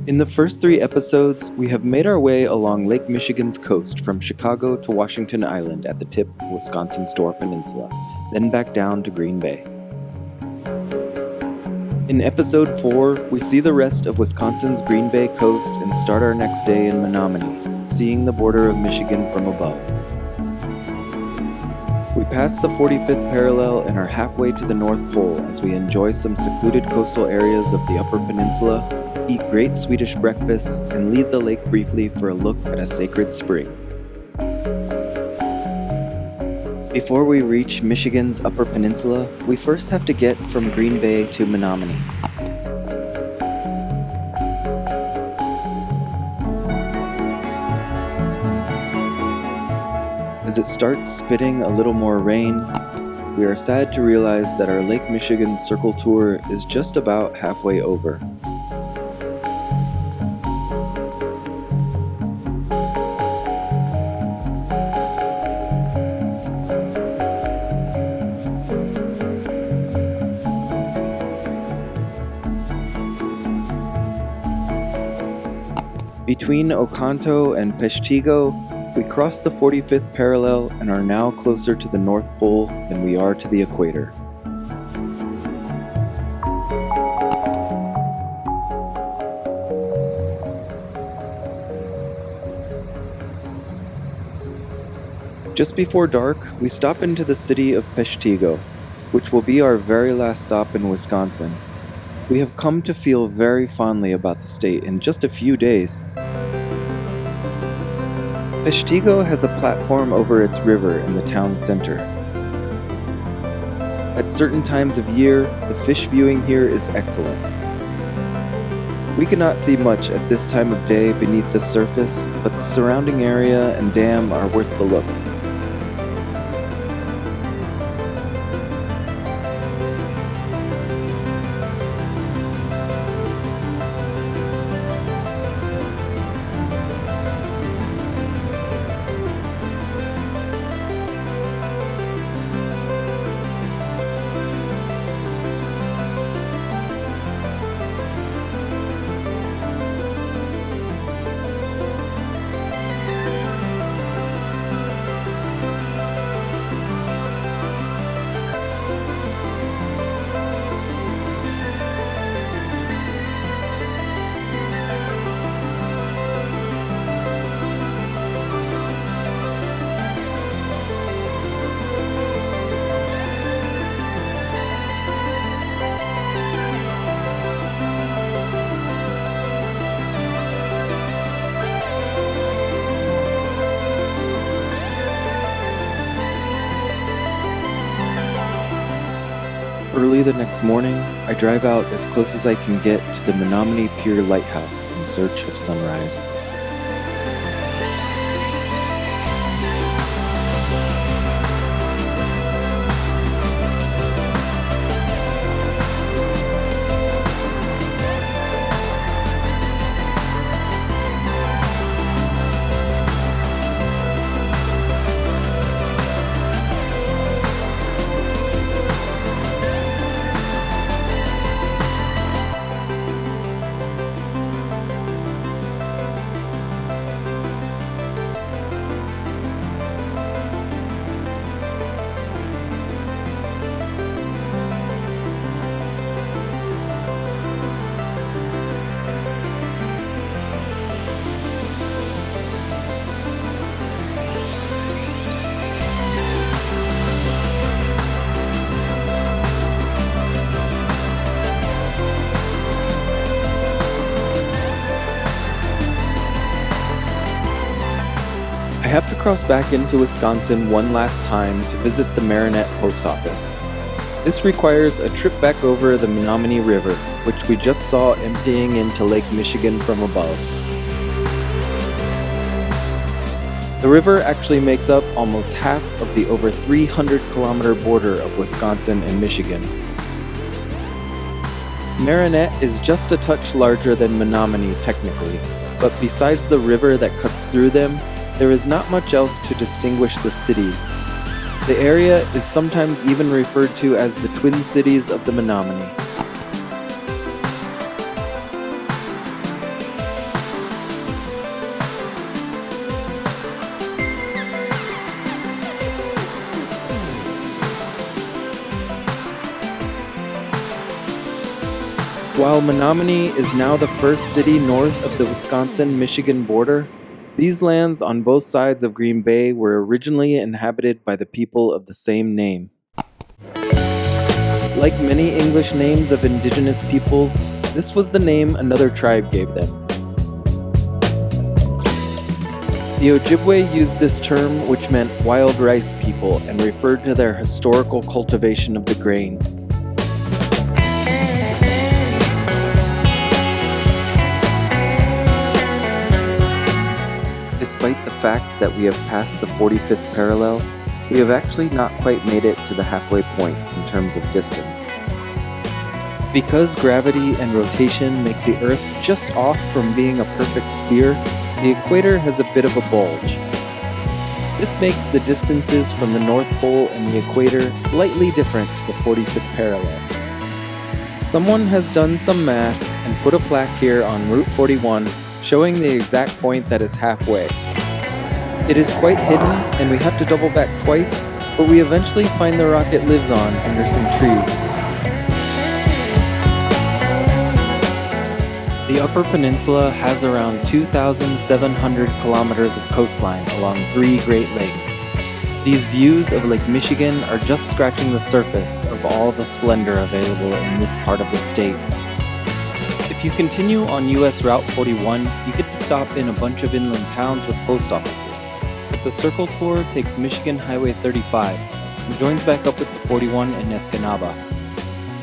In the first 3 episodes, we have made our way along Lake Michigan's coast from Chicago to Washington Island at the tip of Wisconsin's Upper Peninsula, then back down to Green Bay. In Episode 4, we see the rest of Wisconsin's Green Bay coast and start our next day in Menominee, seeing the border of Michigan from above. We pass the 45th parallel and are halfway to the North Pole as we enjoy some secluded coastal areas of the Upper Peninsula, eat great Swedish breakfasts, and leave the lake briefly for a look at a sacred spring. Before we reach Michigan's Upper Peninsula, we first have to get from Green Bay to Menominee. As it starts spitting a little more rain, we are sad to realize that our Lake Michigan Circle Tour is just about halfway over. Between Oconto and Peshtigo, we cross the 45th parallel and are now closer to the North Pole than we are to the equator. Just before dark, we stop into the city of Peshtigo, which will be our very last stop in Wisconsin. We have come to feel very fondly about the state in just a few days. Peshtigo has a platform over its river in the town center. At certain times of year, the fish viewing here is excellent. We cannot see much at this time of day beneath the surface, but the surrounding area and dam are worth the look. Early the next morning, I drive out as close as I can get to the Menominee Pier Lighthouse in search of sunrise. I have to cross back into Wisconsin one last time to visit the Menominee post office. This requires a trip back over the Menominee River, which we just saw emptying into Lake Michigan from above. The river actually makes up almost half of the over 300-kilometer border of Wisconsin and Michigan. Menominee is just a touch larger than Menominee technically, but besides the river that cuts through them, there is not much else to distinguish the cities. The area is sometimes even referred to as the Twin Cities of the Menominee. While Menominee is now the first city north of the Wisconsin-Michigan border, these lands on both sides of Green Bay were originally inhabited by the people of the same name. Like many English names of indigenous peoples, this was the name another tribe gave them. The Ojibwe used this term, which meant wild rice people, and referred to their historical cultivation of the grain. Despite the fact that we have passed the 45th parallel, we have actually not quite made it to the halfway point in terms of distance. Because gravity and rotation make the Earth just off from being a perfect sphere, the equator has a bit of a bulge. This makes the distances from the North Pole and the equator slightly different to the 45th parallel. Someone has done some math and put a plaque here on Route 41 showing the exact point that is halfway. It is quite hidden and we have to double back twice, but we eventually find the rock it lives on under some trees. The Upper Peninsula has around 2,700 kilometers of coastline along 3 Great Lakes. These views of Lake Michigan are just scratching the surface of all the splendor available in this part of the state. If you continue on US Route 41, you get to stop in a bunch of inland towns with post offices, but the circle tour takes Michigan Highway 35 and joins back up with the 41 in Escanaba.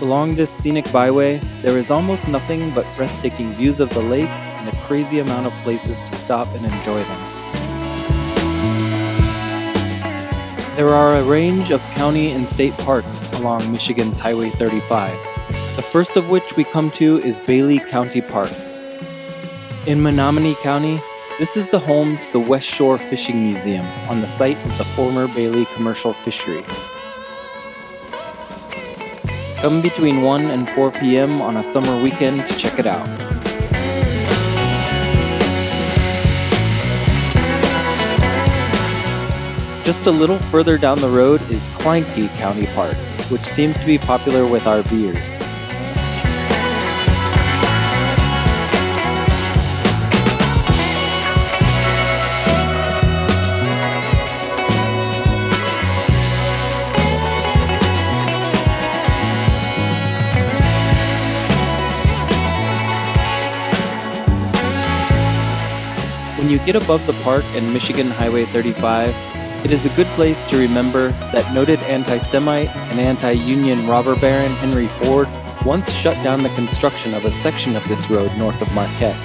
Along this scenic byway, there is almost nothing but breathtaking views of the lake and a crazy amount of places to stop and enjoy them. There are a range of county and state parks along Michigan's Highway 35. The first of which we come to is Bailey County Park. In Menominee County, this is the home to the West Shore Fishing Museum on the site of the former Bailey Commercial Fishery. Come between 1 and 4 p.m. on a summer weekend to check it out. Just a little further down the road is Kitch-iti-kipi County Park, which seems to be popular with RVers. When you get above the park and Michigan Highway 35, it is a good place to remember that noted anti-Semite and anti-Union robber baron Henry Ford once shut down the construction of a section of this road north of Marquette.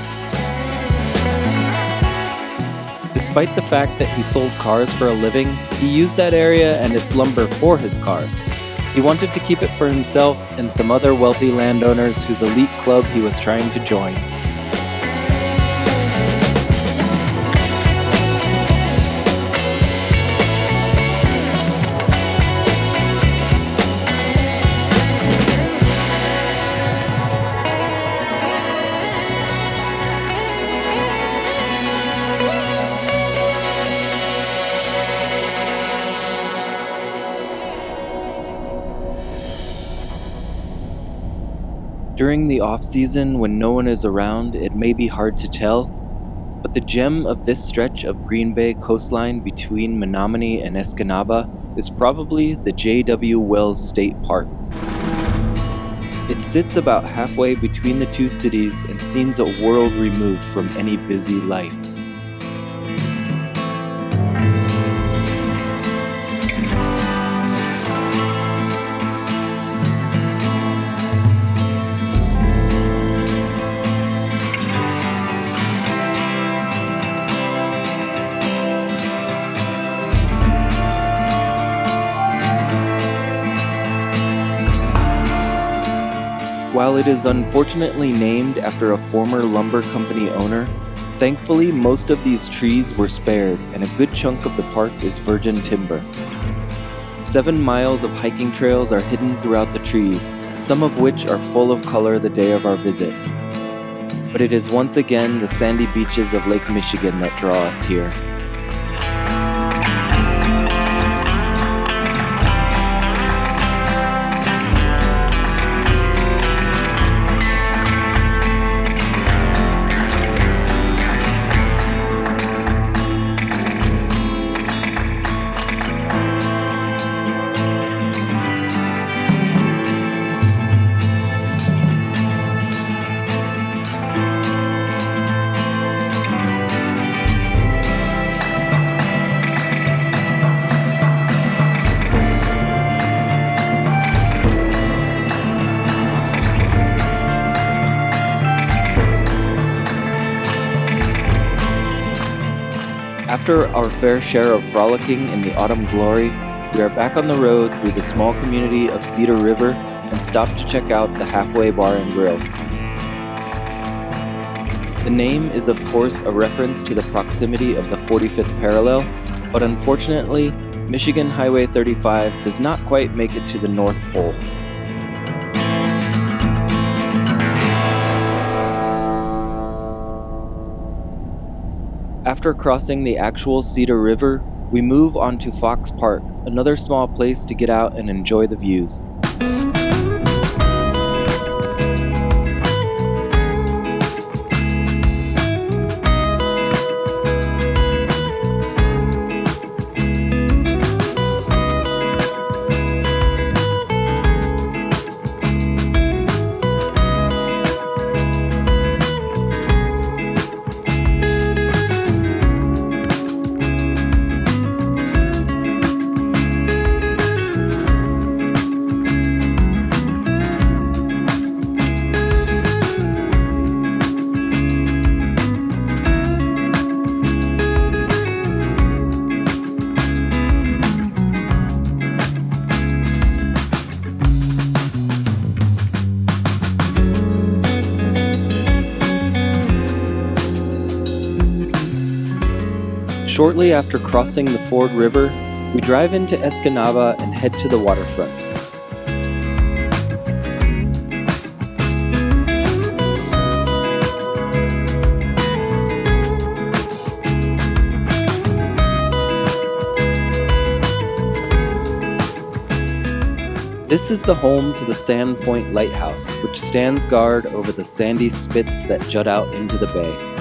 Despite the fact that he sold cars for a living, he used that area and its lumber for his cars. He wanted to keep it for himself and some other wealthy landowners whose elite club he was trying to join. During the off-season, when no one is around, it may be hard to tell, but the gem of this stretch of Green Bay coastline between Menominee and Escanaba is probably the J.W. Wells State Park. It sits about halfway between the two cities and seems a world removed from any busy life. While it is unfortunately named after a former lumber company owner, thankfully most of these trees were spared and a good chunk of the park is virgin timber. 7 miles of hiking trails are hidden throughout the trees, some of which are full of color the day of our visit. But it is once again the sandy beaches of Lake Michigan that draw us here. After our fair share of frolicking in the autumn glory, we are back on the road through the small community of Cedar River and stop to check out the Halfway Bar and Grill. The name is of course a reference to the proximity of the 45th parallel, but unfortunately, Michigan Highway 35 does not quite make it to the North Pole. After crossing the actual Cedar River, we move on to Fox Park, another small place to get out and enjoy the views. Shortly after crossing the Ford River, we drive into Escanaba and head to the waterfront. This is the home to the Sand Point Lighthouse, which stands guard over the sandy spits that jut out into the bay.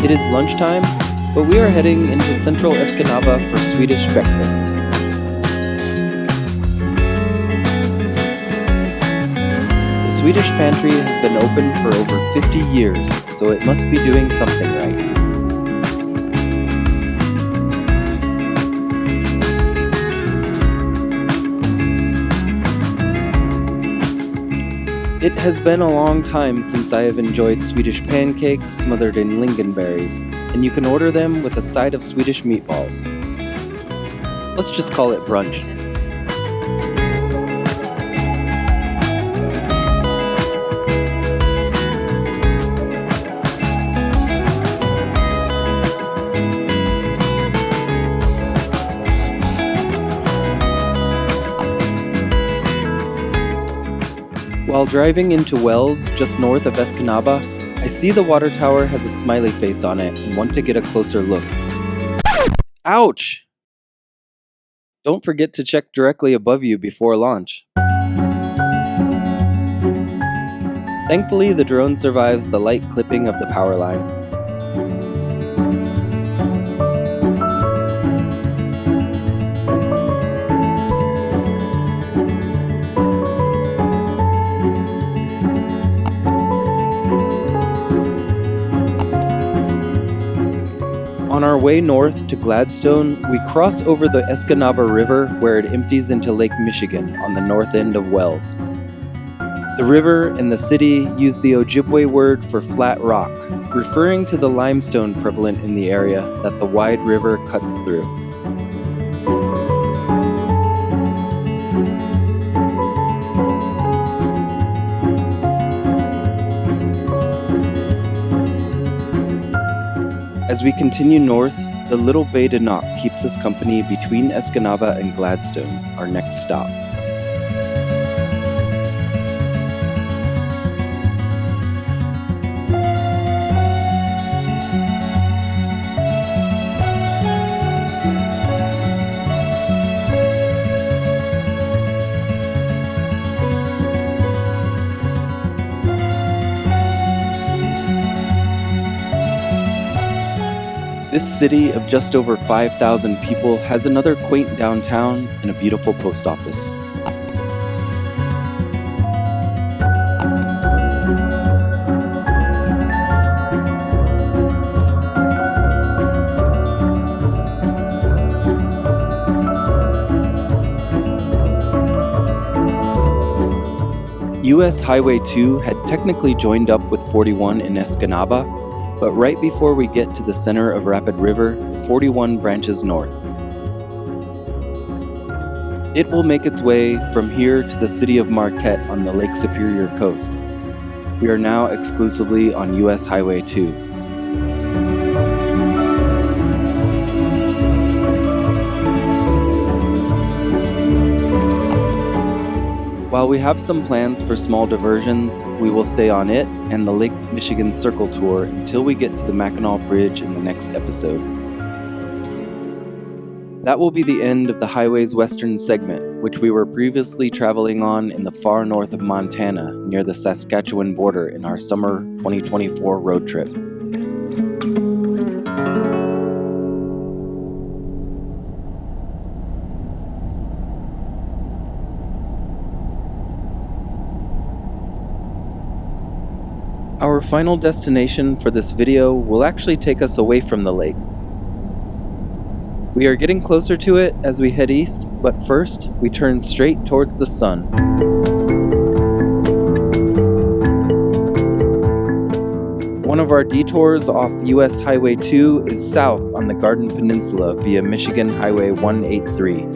It is lunchtime, but we are heading into central Escanaba for Swedish breakfast. The Swedish pantry has been open for over 50 years, so it must be doing something right. It has been a long time since I have enjoyed Swedish pancakes smothered in lingonberries, and you can order them with a side of Swedish meatballs. Let's just call it brunch. While driving into Wells, just north of Escanaba, I see the water tower has a smiley face on it and want to get a closer look. Ouch! Don't forget to check directly above you before launch. Thankfully, the drone survives the light clipping of the power line. On our way north to Gladstone, we cross over the Escanaba River where it empties into Lake Michigan on the north end of Wells. The river and the city use the Ojibwe word for flat rock, referring to the limestone prevalent in the area that the wide river cuts through. As we continue north, the Little Bay de Noc keeps us company between Escanaba and Gladstone, our next stop. This city of just over 5,000 people has another quaint downtown and a beautiful post office. US Highway 2 had technically joined up with 41 in Escanaba, but right before we get to the center of Rapid River, 41 branches north. It will make its way from here to the city of Marquette on the Lake Superior coast. We are now exclusively on US Highway 2. While we have some plans for small diversions, we will stay on it and the Lake Michigan Circle Tour until we get to the Mackinac Bridge in the next episode. That will be the end of the highway's western segment, which we were previously traveling on in the far north of Montana near the Saskatchewan border in our summer 2024 road trip. Our final destination for this video will actually take us away from the lake. We are getting closer to it as we head east, but first we turn straight towards the sun. One of our detours off US Highway 2 is south on the Garden Peninsula via Michigan Highway 183.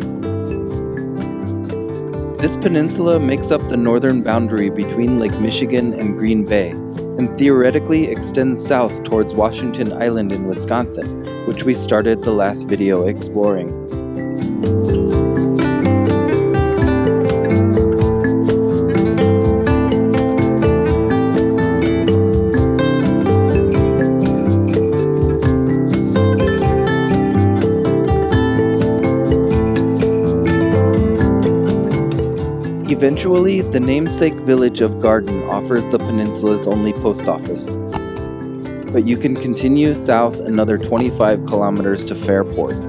This peninsula makes up the northern boundary between Lake Michigan and Green Bay, and theoretically extends south towards Washington Island in Wisconsin, which we started the last video exploring. Eventually, the namesake village of Garden offers the peninsula's only post office. But you can continue south another 25 kilometers to Fairport.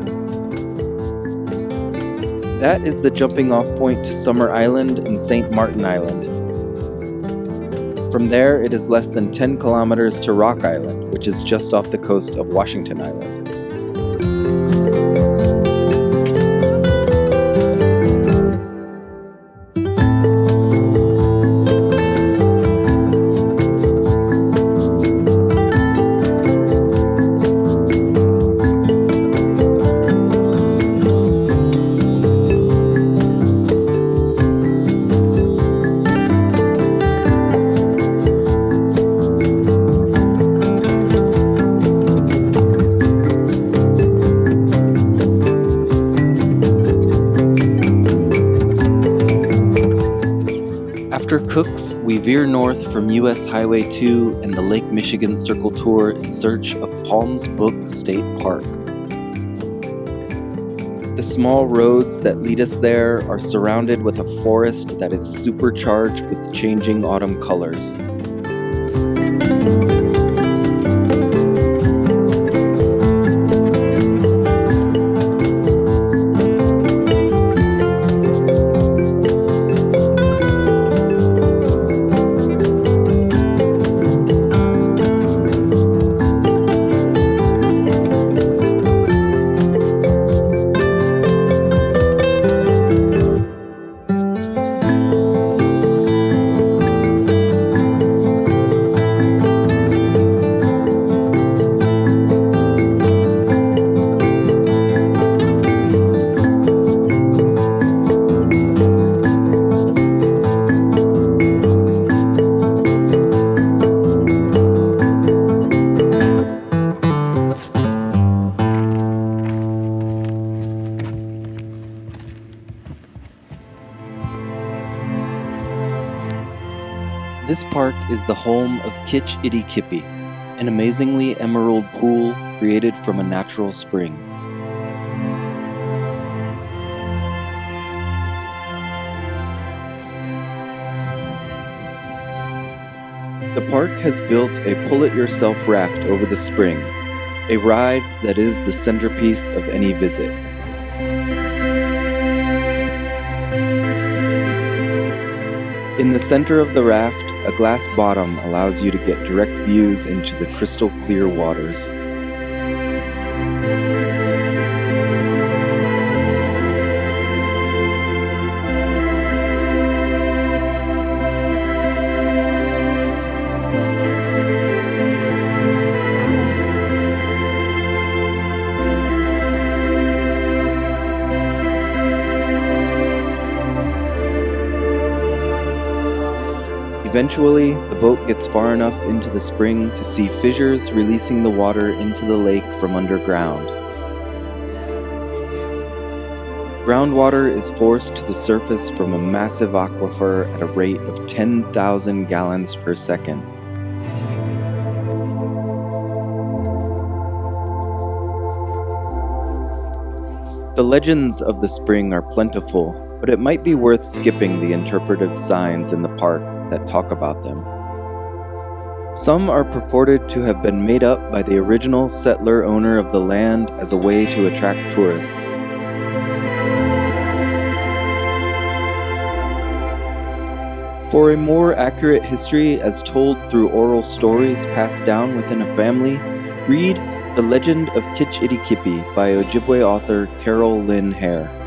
That is the jumping off point to Summer Island and St. Martin Island. From there, it is less than 10 kilometers to Rock Island, which is just off the coast of Washington Island. After Cooks, we veer north from US Highway 2 and the Lake Michigan Circle Tour in search of Palms Book State Park. The small roads that lead us there are surrounded with a forest that is supercharged with changing autumn colors. This park is the home of Kitch-iti-kipi, an amazingly emerald pool created from a natural spring. The park has built a pull-it-yourself raft over the spring, a ride that is the centerpiece of any visit. In the center of the raft, a glass bottom allows you to get direct views into the crystal clear waters. Eventually, the boat gets far enough into the spring to see fissures releasing the water into the lake from underground. Groundwater is forced to the surface from a massive aquifer at a rate of 10,000 gallons per second. The legends of the spring are plentiful, but it might be worth skipping the interpretive signs in the park that talk about them. Some are purported to have been made up by the original settler owner of the land as a way to attract tourists. For a more accurate history as told through oral stories passed down within a family, read The Legend of Kitch-iti-kipi by Ojibwe author Carol Lynn Hare.